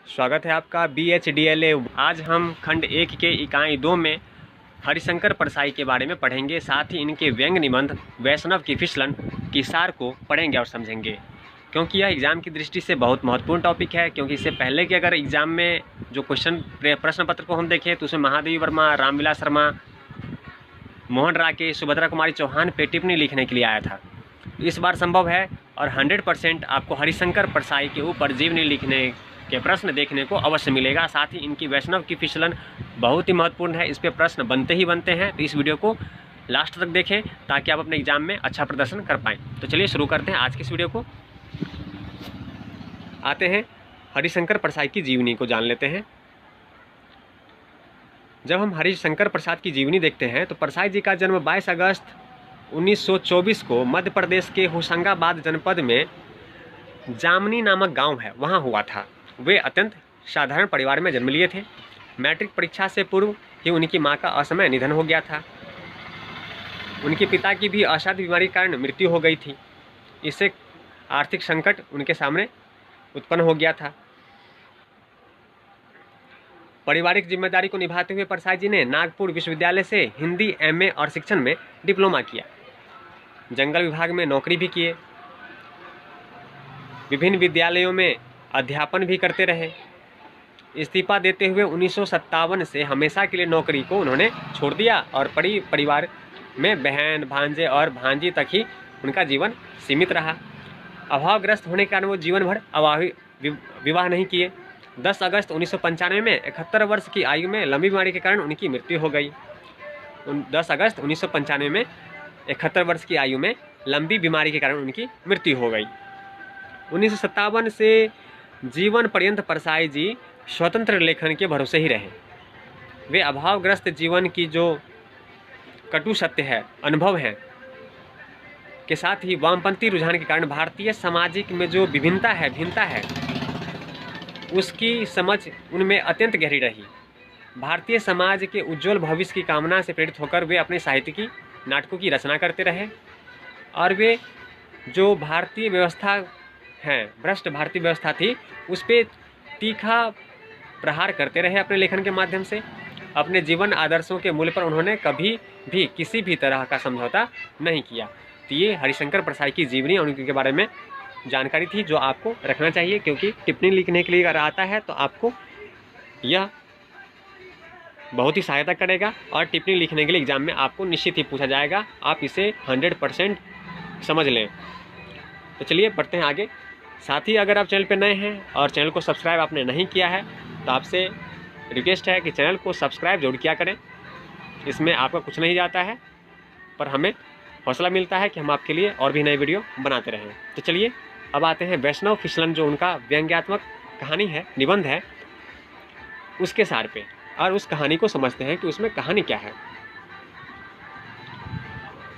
स्वागत है आपका BHDLA। आज हम खंड 1 के इकाई 2 में हरिशंकर परसाई के बारे में पढ़ेंगे। साथ ही इनके व्यंग्य निबंध वैष्णव की फिसलन की सार को पढ़ेंगे और समझेंगे, क्योंकि यह एग्ज़ाम की दृष्टि से बहुत महत्वपूर्ण टॉपिक है। क्योंकि इससे पहले कि अगर एग्ज़ाम में जो प्रश्न पत्र को हम देखें तो उसमें महादेवी वर्मा, रामविलास शर्मा, मोहन राकेश, सुभद्रा कुमारी चौहान पे टिप्पणी लिखने के लिए आया था। इस बार संभव है और 100% आपको हरिशंकर परसाई के ऊपर जीवनी लिखने के प्रश्न देखने को अवश्य मिलेगा। साथ ही इनकी वैष्णव की फिसलन बहुत ही महत्वपूर्ण है, इस पे प्रश्न बनते ही बनते हैं। तो इस वीडियो को लास्ट तक देखें ताकि आप अपने एग्जाम में अच्छा प्रदर्शन कर पाएँ। तो चलिए शुरू करते हैं आज की इस वीडियो को। आते हैं हरिशंकर परसाई की जीवनी को जान लेते हैं। जब हम हरिशंकर प्रसाद की जीवनी देखते हैं तो परसाई जी का जन्म 22 अगस्त 1924 को मध्य प्रदेश के होशंगाबाद जनपद में जामनी नामक गांव है, वहां हुआ था। वे अत्यंत साधारण परिवार में जन्म लिए थे। मैट्रिक परीक्षा से पूर्व ही उनकी मां का असमय निधन हो गया था। उनके पिता की भी असाध्य बीमारी के कारण मृत्यु हो गई थी। इससे आर्थिक संकट उनके सामने उत्पन्न हो गया था। पारिवारिक जिम्मेदारी को निभाते हुए परसाई जी ने नागपुर विश्वविद्यालय से हिंदी MA और शिक्षण में डिप्लोमा किया। जंगल विभाग में नौकरी भी किए। विभिन्न विद्यालयों में अध्यापन भी करते रहे। इस्तीफा देते हुए 1957 से हमेशा के लिए नौकरी को उन्होंने छोड़ दिया और परिवार में बहन, भांजे और भांजी तक ही उनका जीवन सीमित रहा। अभावग्रस्त होने के कारण वो जीवन भर विवाह नहीं किए। 10 अगस्त 1995 में 71 वर्ष की आयु में लंबी बीमारी के कारण उनकी मृत्यु हो गई। 10 अगस्त 1995 में 71 वर्ष की आयु में लंबी बीमारी के कारण उनकी मृत्यु हो गई। 1957 से जीवन पर्यंत परसाई जी स्वतंत्र लेखन के भरोसे ही रहे। वे अभावग्रस्त जीवन की जो कटु सत्य है, अनुभव है, के साथ ही वामपंथी रुझान के कारण भारतीय सामाजिक में जो भिन्नता है उसकी समझ उनमें अत्यंत गहरी रही। भारतीय समाज के उज्जवल भविष्य की कामना से प्रेरित होकर वे अपने साहित्यिकी नाटकों की रचना करते रहे और वे जो भारतीय व्यवस्था है, भ्रष्ट भारतीय व्यवस्था थी, उस पर तीखा प्रहार करते रहे अपने लेखन के माध्यम से। अपने जीवन आदर्शों के मूल्य पर उन्होंने कभी भी किसी भी तरह का समझौता नहीं किया। तो ये हरिशंकर परसाई की जीवनी और उनके बारे में जानकारी थी जो आपको रखना चाहिए, क्योंकि टिप्पणी लिखने के लिए अगर आता है तो आपको यह बहुत ही सहायता करेगा और टिप्पणी लिखने के लिए एग्जाम में आपको निश्चित ही पूछा जाएगा। आप इसे 100% समझ लें। तो चलिए बढ़ते हैं आगे। साथ ही अगर आप चैनल पर नए हैं और चैनल को सब्सक्राइब आपने नहीं किया है तो आपसे रिक्वेस्ट है कि चैनल को सब्सक्राइब जरूर किया करें। इसमें आपका कुछ नहीं जाता है पर हमें हौसला मिलता है कि हम आपके लिए और भी नए वीडियो बनाते रहें। तो चलिए अब आते हैं वैष्णव फिसलन, जो उनका व्यंग्यात्मक कहानी है, निबंध है, उसके सार पे और उस कहानी को समझते हैं कि उसमें कहानी क्या है।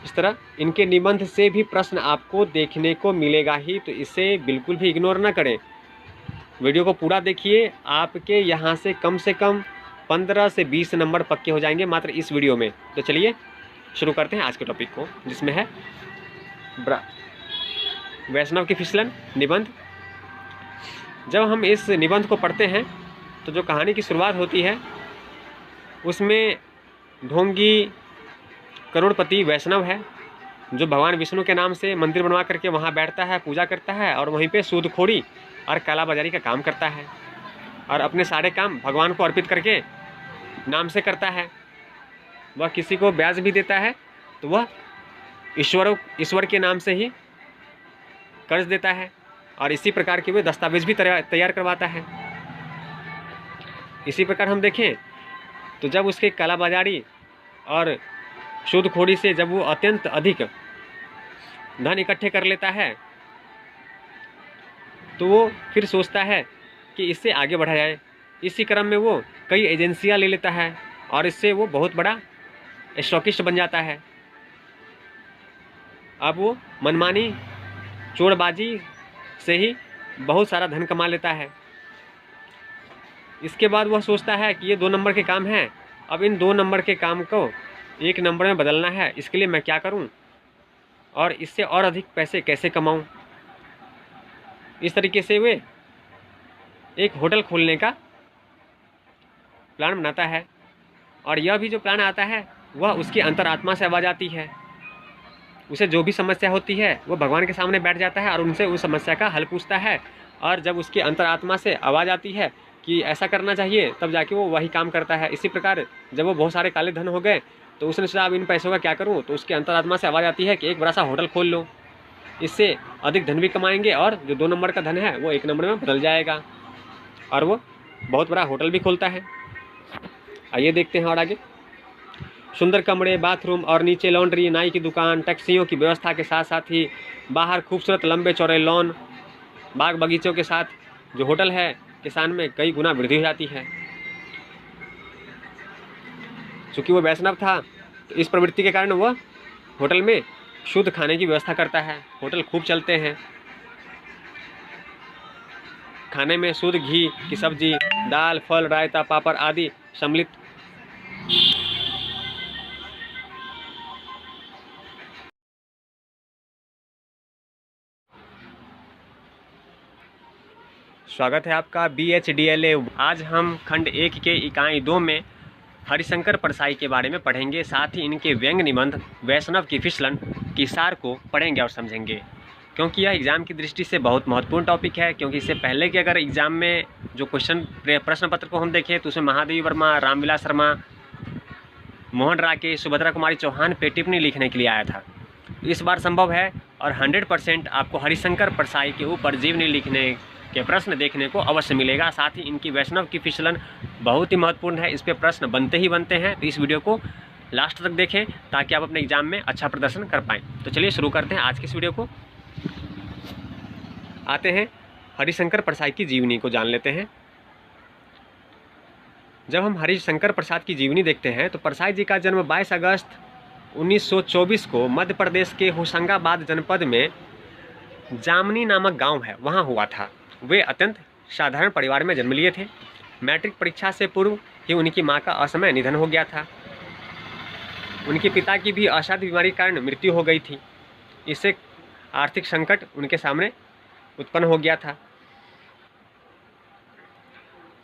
इस तरह इनके निबंध से भी प्रश्न आपको देखने को मिलेगा ही, तो इसे बिल्कुल भी इग्नोर ना करें। वीडियो को पूरा देखिए। आपके यहाँ से कम 15 से 20 नंबर पक्के हो जाएंगे मात्र इस वीडियो में। तो चलिए शुरू करते हैं आज के टॉपिक को, जिसमें है वैष्णव की फिसलन निबंध। जब हम इस निबंध को पढ़ते हैं तो जो कहानी की शुरुआत होती है उसमें ढोंगी करोड़पति वैष्णव है जो भगवान विष्णु के नाम से मंदिर बनवा करके वहाँ बैठता है, पूजा करता है और वहीं पे सूदखोरी और कालाबाजारी का काम करता है और अपने सारे काम भगवान को अर्पित करके नाम से करता है। वह किसी को ब्याज भी देता है तो वह ईश्वर के नाम से ही कर्ज देता है और इसी प्रकार के वे दस्तावेज भी तैयार करवाता है। इसी प्रकार हम देखें तो जब उसके कालाबाजारी और सूदखोरी से जब वो अत्यंत अधिक धन इकट्ठे कर लेता है तो वो फिर सोचता है कि इससे आगे बढ़ा जाए। इसी क्रम में वो कई एजेंसियां ले लेता है और इससे वो बहुत बड़ा स्टॉकिस्ट बन जाता है। अब वो मनमानी चोरबाजी से ही बहुत सारा धन कमा लेता है। इसके बाद वह सोचता है कि ये 2 नंबर के काम हैं, अब इन 2 नंबर के काम को 1 नंबर में बदलना है। इसके लिए मैं क्या करूं और इससे और अधिक पैसे कैसे कमाऊं। इस तरीके से वे एक होटल खोलने का प्लान बनाता है, और यह भी जो प्लान आता है वह उसकी अंतरात्मा से आवाज़ आती है। उसे जो भी समस्या होती है वो भगवान के सामने बैठ जाता है और उनसे उस समस्या का हल पूछता है, और जब उसकी अंतरात्मा से आवाज़ आती है कि ऐसा करना चाहिए, तब जाके वो वही काम करता है। इसी प्रकार जब वो बहुत सारे काले धन हो गए तो उसने सोचा अब इन पैसों का क्या करूँ, तो उसकी अंतरात्मा से आवाज़ आती है कि एक बड़ा सा होटल खोल लो, इससे अधिक धन भी कमाएंगे और जो 2 नंबर का धन है वो 1 नंबर में बदल जाएगा, और वो बहुत बड़ा होटल भी खोलता है। आइए देखते हैं और आगे। सुंदर कमरे, बाथरूम और नीचे लॉन्ड्री, नाई की दुकान, टैक्सियों की व्यवस्था के साथ साथ ही बाहर खूबसूरत लंबे चौड़े लॉन, बाग बगीचों के साथ जो होटल है, किसान में कई गुना वृद्धि हो जाती है। चूँकि वो वैष्णव था तो इस प्रवृत्ति के कारण वह होटल में शुद्ध खाने की व्यवस्था करता है। होटल खूब चलते हैं। खाने में शुद्ध घी की सब्जी, दाल, फल, रायता, पापड़ आदि सम्मिलित स्वागत है आपका BHDLA। आज हम खंड 1 के इकाई 2 में हरिशंकर परसाई के बारे में पढ़ेंगे, साथ ही इनके व्यंग निबंध वैष्णव की फिसलन की सार को पढ़ेंगे और समझेंगे, क्योंकि यह एग्ज़ाम की दृष्टि से बहुत महत्वपूर्ण टॉपिक है। क्योंकि इससे पहले कि अगर एग्ज़ाम में जो प्रश्न पत्र को हम देखें तो उसमें महादेवी वर्मा, रामविलास शर्मा, मोहन राकेश, सुभद्रा कुमारी चौहान पे टिप्पणी लिखने के लिए आया था। इस बार संभव है और 100% आपको हरिशंकर परसाई के ऊपर जीवनी लिखने के प्रश्न देखने को अवश्य मिलेगा। साथ ही इनकी वैष्णव की फिसलन बहुत ही महत्वपूर्ण है, इस पे प्रश्न बनते ही बनते हैं। तो इस वीडियो को लास्ट तक देखें ताकि आप अपने एग्जाम में अच्छा प्रदर्शन कर पाएँ। तो चलिए शुरू करते हैं आज की इस वीडियो को। आते हैं हरिशंकर परसाई की जीवनी को जान लेते हैं। जब हम हरिशंकर प्रसाद की जीवनी देखते हैं तो परसाई जी का जन्म 22 अगस्त 1924 को मध्य प्रदेश के होशंगाबाद जनपद में जामनी नामक गांव है वहां हुआ था। वे अत्यंत साधारण परिवार में जन्म लिए थे। मैट्रिक परीक्षा से पूर्व ही उनकी मां का असमय निधन हो गया था। उनके पिता की भी असाध्य बीमारी के कारण मृत्यु हो गई थी। इससे आर्थिक संकट उनके सामने उत्पन्न हो गया था।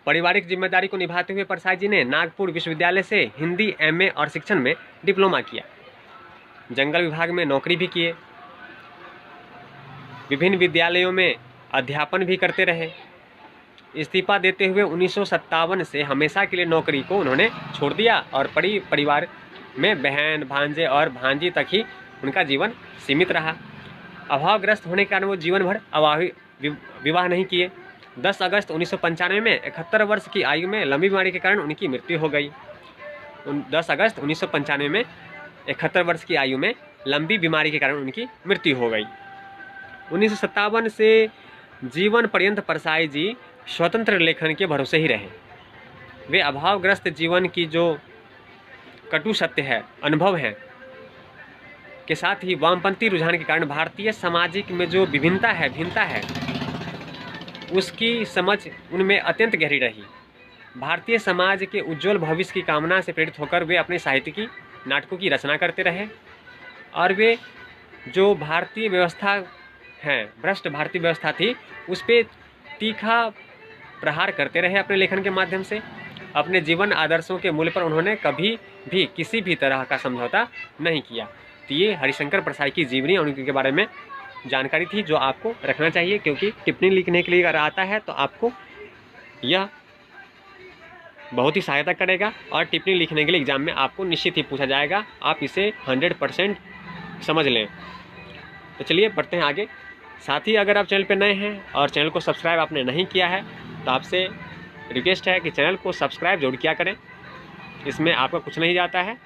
पारिवारिक जिम्मेदारी को निभाते हुए परसाई जी ने नागपुर विश्वविद्यालय से हिंदी MA और शिक्षण में डिप्लोमा किया। जंगल विभाग में नौकरी भी किए। विभिन्न विद्यालयों में अध्यापन भी करते रहे। इस्तीफा देते हुए 1957 से हमेशा के लिए नौकरी को उन्होंने छोड़ दिया और परिवार में बहन, भांजे और भांजी तक ही उनका जीवन सीमित रहा। अभावग्रस्त होने के कारण वो जीवन भर विवाह नहीं किए। 10 अगस्त 1995 में 71 वर्ष की आयु में लंबी बीमारी के कारण उनकी मृत्यु हो गई। 10 अगस्त 1995 में 71 वर्ष की आयु में लंबी बीमारी के कारण उनकी मृत्यु हो गई। 1957 से जीवन पर्यंत परसाई जी स्वतंत्र लेखन के भरोसे ही रहे। वे अभावग्रस्त जीवन की जो कटु सत्य है, अनुभव है, के साथ ही वामपंथी रुझान के कारण भारतीय सामाजिक में जो भिन्नता है उसकी समझ उनमें अत्यंत गहरी रही। भारतीय समाज के उज्जवल भविष्य की कामना से प्रेरित होकर वे अपने साहित्यिकी नाटकों की रचना करते रहे, और वे जो भारतीय व्यवस्था है, भ्रष्ट भारतीय व्यवस्था थी, उस पर तीखा प्रहार करते रहे अपने लेखन के माध्यम से। अपने जीवन आदर्शों के मूल्य पर उन्होंने कभी भी किसी भी तरह का समझौता नहीं किया। तो ये हरिशंकर परसाई की जीवनी और उनके बारे में जानकारी थी जो आपको रखना चाहिए, क्योंकि टिप्पणी लिखने के लिए अगर आता है तो आपको यह बहुत ही सहायता करेगा, और टिप्पणी लिखने के लिए एग्जाम में आपको निश्चित ही पूछा जाएगा। आप इसे 100% समझ लें। तो चलिए बढ़ते हैं आगे। साथ ही अगर आप चैनल पर नए हैं और चैनल को सब्सक्राइब आपने नहीं किया है तो आपसे रिक्वेस्ट है कि चैनल को सब्सक्राइब जरूर किया करें। इसमें आपका कुछ नहीं जाता है,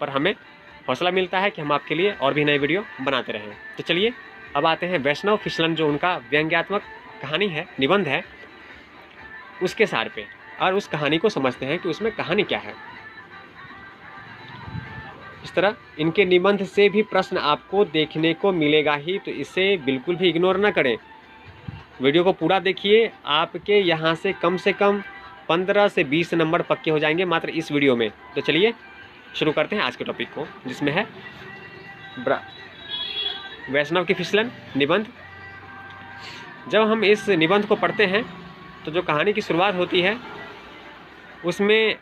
पर हमें हौसला मिलता है कि हम आपके लिए और भी नए वीडियो बनाते रहें। तो चलिए अब आते हैं वैष्णव फिसलन, जो उनका व्यंग्यात्मक कहानी है, निबंध है, उसके सार पे, और उस कहानी को समझते हैं कि उसमें कहानी क्या है। इस तरह इनके निबंध से भी प्रश्न आपको देखने को मिलेगा ही, तो इसे बिल्कुल भी इग्नोर ना करें। वीडियो को पूरा देखिए, आपके यहाँ से कम 15 से 20 नंबर पक्के हो जाएंगे मात्र इस वीडियो में। तो चलिए शुरू करते हैं आज के टॉपिक को, जिसमें है वैष्णव की फिसलन निबंध। जब हम इस निबंध को पढ़ते हैं तो जो कहानी की शुरुआत होती है उसमें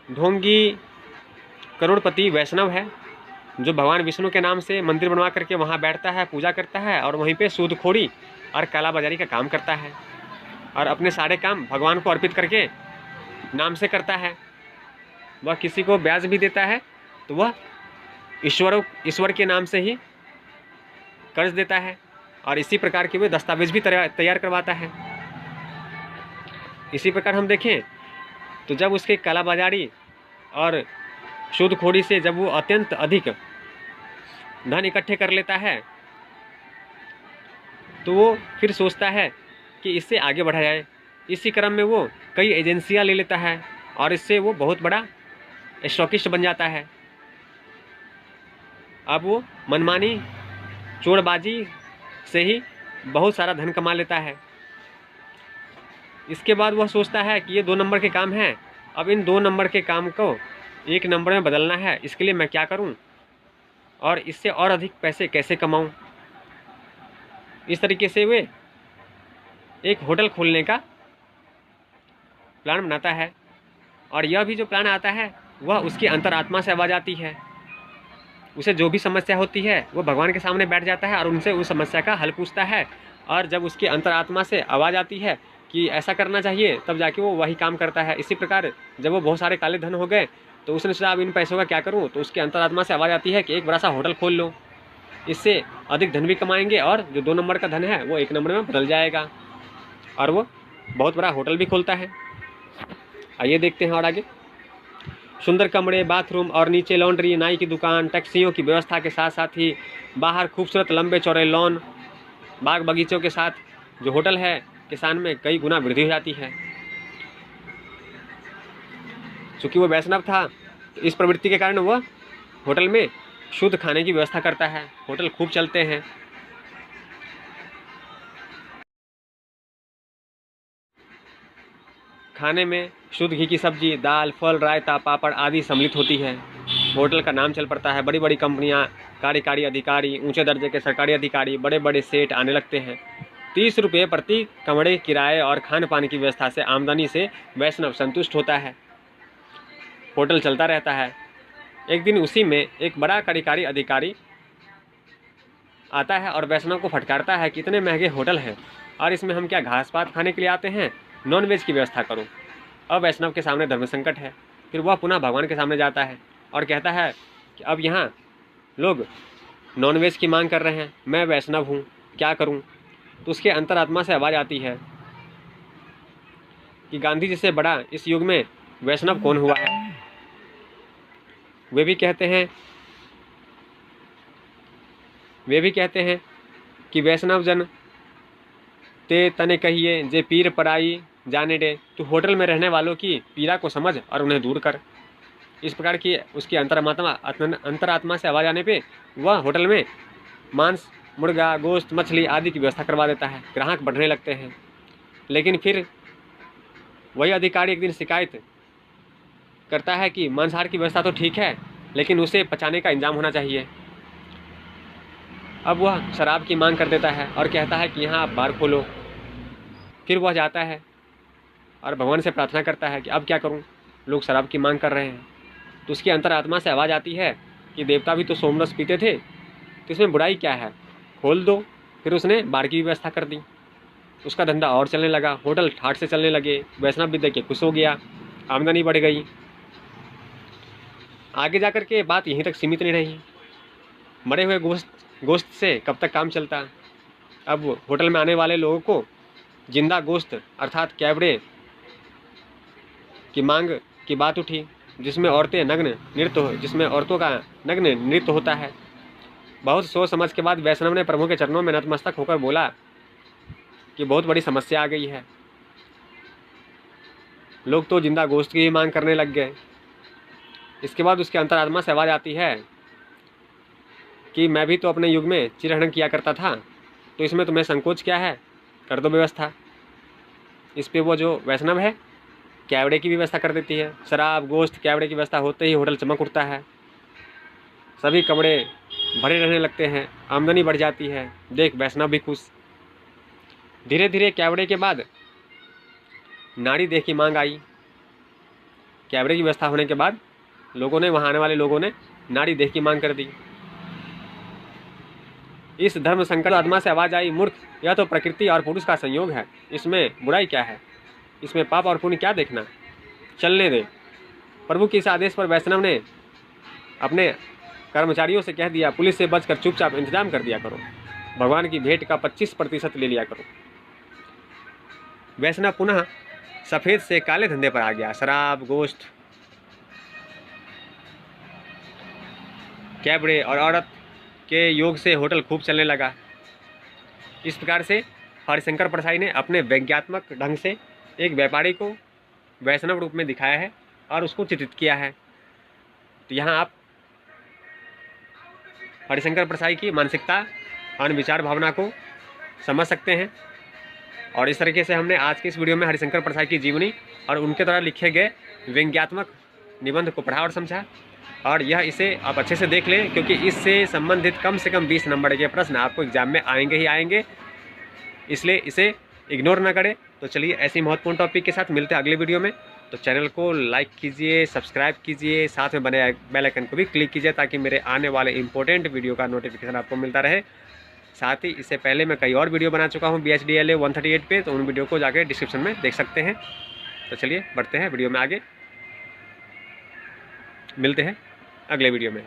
ढोंगी करोड़पति वैष्णव है जो भगवान विष्णु के नाम से मंदिर बनवा करके वहाँ बैठता है, पूजा करता है और वहीं पे सूदखोरी और कालाबाजारी का काम करता है और अपने सारे काम भगवान को अर्पित करके नाम से करता है। वह किसी को ब्याज भी देता है तो वह ईश्वर के नाम से ही कर्ज देता है और इसी प्रकार के वे दस्तावेज भी तैयार करवाता है। इसी प्रकार हम देखें तो जब उसके कालाबाजारी और सूदखोरी से जब वो अत्यंत अधिक धन इकट्ठे कर लेता है तो वो फिर सोचता है कि इससे आगे बढ़ा जाए। इसी क्रम में वो कई एजेंसियां ले लेता है और इससे वो बहुत बड़ा स्टॉकिस्ट बन जाता है। अब वो मनमानी चोरबाजी से ही बहुत सारा धन कमा लेता है। इसके बाद वह सोचता है कि ये 2 नंबर के काम हैं, अब इन 2 नंबर के काम को 1 नंबर में बदलना है, इसके लिए मैं क्या करूं और इससे और अधिक पैसे कैसे कमाऊं। इस तरीके से वे एक होटल खोलने का प्लान बनाता है और यह भी जो प्लान आता है वह उसकी अंतरात्मा से आवाज़ आती है। उसे जो भी समस्या होती है वो भगवान के सामने बैठ जाता है और उनसे उस समस्या का हल पूछता है और जब उसकी अंतरात्मा से आवाज़ आती है कि ऐसा करना चाहिए तब जाके वो वही काम करता है। इसी प्रकार जब वो बहुत सारे काले धन हो गए तो उसने सोचा अब इन पैसों का क्या करूं, तो उसकी अंतरात्मा से आवाज़ आती है कि एक बड़ा सा होटल खोल लो, इससे अधिक धन भी कमाएंगे और जो 2 नंबर का धन है वो 1 नंबर में बदल जाएगा। और वो बहुत बड़ा होटल भी खोलता है। आइए देखते हैं और आगे। सुंदर कमरे, बाथरूम और नीचे लॉन्ड्री, नाई की दुकान, टैक्सियों की व्यवस्था के साथ साथ ही बाहर खूबसूरत लंबे चौड़े लॉन, बाग बगीचों के साथ जो होटल है किसान में कई गुना वृद्धि हो जाती है। चूँकि वो वैष्णव था तो इस प्रवृत्ति के कारण वह होटल में शुद्ध खाने की व्यवस्था करता है। होटल खूब चलते हैं। खाने में शुद्ध घी की सब्जी, दाल, फल, रायता, पापड़ आदि सम्मिलित होती है। होटल का नाम चल पड़ता है। बड़ी बड़ी कंपनियां, कार्यकारी अधिकारी, ऊंचे दर्जे के सरकारी अधिकारी, बड़े बड़े सेठ आने लगते हैं। 30 रुपये प्रति कमरे किराए और खान पान की व्यवस्था से आमदनी से वैष्णव संतुष्ट होता है। होटल चलता रहता है। एक दिन उसी में एक बड़ा कार्यकारी अधिकारी आता है और वैष्णव को फटकारता है कि इतने महंगे होटल हैं और इसमें हम क्या घास पात खाने के लिए आते हैं, नॉन वेज की व्यवस्था करो। अब वैष्णव के सामने धर्म संकट है। फिर वह पुनः भगवान के सामने जाता है और कहता है कि अब यहाँ लोग नॉन वेज की मांग कर रहे हैं, मैं वैष्णव हूँ, क्या करूँ। तो उसके अंतरात्मा से आवाज़ आती है कि गांधी जी से बड़ा इस युग में वैष्णव कौन हुआ है। वे भी कहते हैं कि वैष्णव जन ते तने कहिए जे पीर पराई जाने दे, तो होटल में रहने वालों की पीड़ा को समझ और उन्हें दूर कर। इस प्रकार की उसकी अंतरात्मा से आवाज़ आने पे वह होटल में मांस, मुर्गा, गोश्त, मछली आदि की व्यवस्था करवा देता है। ग्राहक बढ़ने लगते हैं। लेकिन फिर वही अधिकारी एक दिन शिकायत करता है कि मांसाहार की व्यवस्था तो ठीक है लेकिन उसे पचाने का इंतजाम होना चाहिए। अब वह शराब की मांग कर देता है और कहता है कि यहाँ आप बार खोलो। फिर वह जाता है और भगवान से प्रार्थना करता है कि अब क्या करूँ, लोग शराब की मांग कर रहे हैं। तो उसकी अंतरात्मा से आवाज़ आती है कि देवता भी तो सोमरस पीते थे, तो इसमें बुराई क्या है, खोल दो। फिर उसने बार की व्यवस्था कर दी। उसका धंधा और चलने लगा। होटल ठाट से चलने लगे। वैष्णव भी देख के खुश हो गया, आमदनी बढ़ गई। आगे जाकर के बात यहीं तक सीमित नहीं रही। मरे हुए गोश्त से कब तक काम चलता। अब होटल में आने वाले लोगों को जिंदा गोश्त अर्थात कैबरे की मांग की बात उठी, जिसमें औरतों का नग्न नृत्य होता है। बहुत सोच समझ के बाद वैष्णव ने प्रभु के चरणों में नतमस्तक होकर बोला कि बहुत बड़ी समस्या आ गई है। लोग तो जिंदा गोश्त की ही मांग करने लग गए। इसके बाद उसके अंतरात्मा से आवाज़ आती है कि मैं भी तो अपने युग में चिरहरण किया करता था, तो इसमें तुम्हें संकोच क्या है, कर दो व्यवस्था। इस पे वो जो वैष्णव है कैवड़े की व्यवस्था कर देती है। शराब, गोश्त, कैवड़े की व्यवस्था होते ही होटल चमक उठता है। सभी कमरे भरे रहने लगते हैं, आमदनी बढ़ जाती है। देख वैष्णव भी खुश। धीरे धीरे कैवड़े के बाद नाड़ी देह की मांग आई। कैमरे की व्यवस्था होने के बाद लोगों ने, वहाँ आने वाले लोगों ने नाड़ी देह की मांग कर दी। इस धर्म संकट आत्मा से आवाज़ आई, मूर्ख, यह तो प्रकृति और पुरुष का संयोग है, इसमें बुराई क्या है, इसमें पाप और पुण्य क्या देखना, चलने दे। प्रभु के इस आदेश पर वैष्णव ने अपने कर्मचारियों से कह दिया, पुलिस से बचकर चुपचाप इंतजाम कर दिया करो, भगवान की भेंट का 25% ले लिया करो। वैष्णव पुनः सफ़ेद से काले धंधे पर आ गया। शराब, गोश्त, कैबरे और औरत के योग से होटल खूब चलने लगा। इस प्रकार से हरिशंकर परसाई ने अपने व्यंग्यात्मक ढंग से एक व्यापारी को वैष्णव रूप में दिखाया है और उसको चित्रित किया है। तो यहाँ आप हरिशंकर परसाई की मानसिकता और विचार भावना को समझ सकते हैं। और इस तरीके से हमने आज की इस वीडियो में हरिशंकर परसाई की जीवनी और उनके द्वारा लिखे गए व्यंग्यात्मक निबंध को पढ़ा और समझा। और यह इसे आप अच्छे से देख लें, क्योंकि इससे संबंधित कम से कम 20 नंबर के प्रश्न आपको एग्जाम में आएंगे ही आएंगे, इसलिए इसे इग्नोर ना करें। तो चलिए ऐसी महत्वपूर्ण टॉपिक के साथ मिलते हैं अगले वीडियो में। तो चैनल को लाइक कीजिए, सब्सक्राइब कीजिए, साथ में बने बेल आइकन को भी क्लिक कीजिए ताकि मेरे आने वाले इंपॉर्टेंट वीडियो का नोटिफिकेशन आपको मिलता रहे। साथ ही इससे पहले मैं कई और वीडियो बना चुका हूँ BHDLA 138 पे, तो उन वीडियो को जाकर डिस्क्रिप्शन में देख सकते हैं। तो चलिए बढ़ते हैं वीडियो में आगे, मिलते हैं अगले वीडियो में।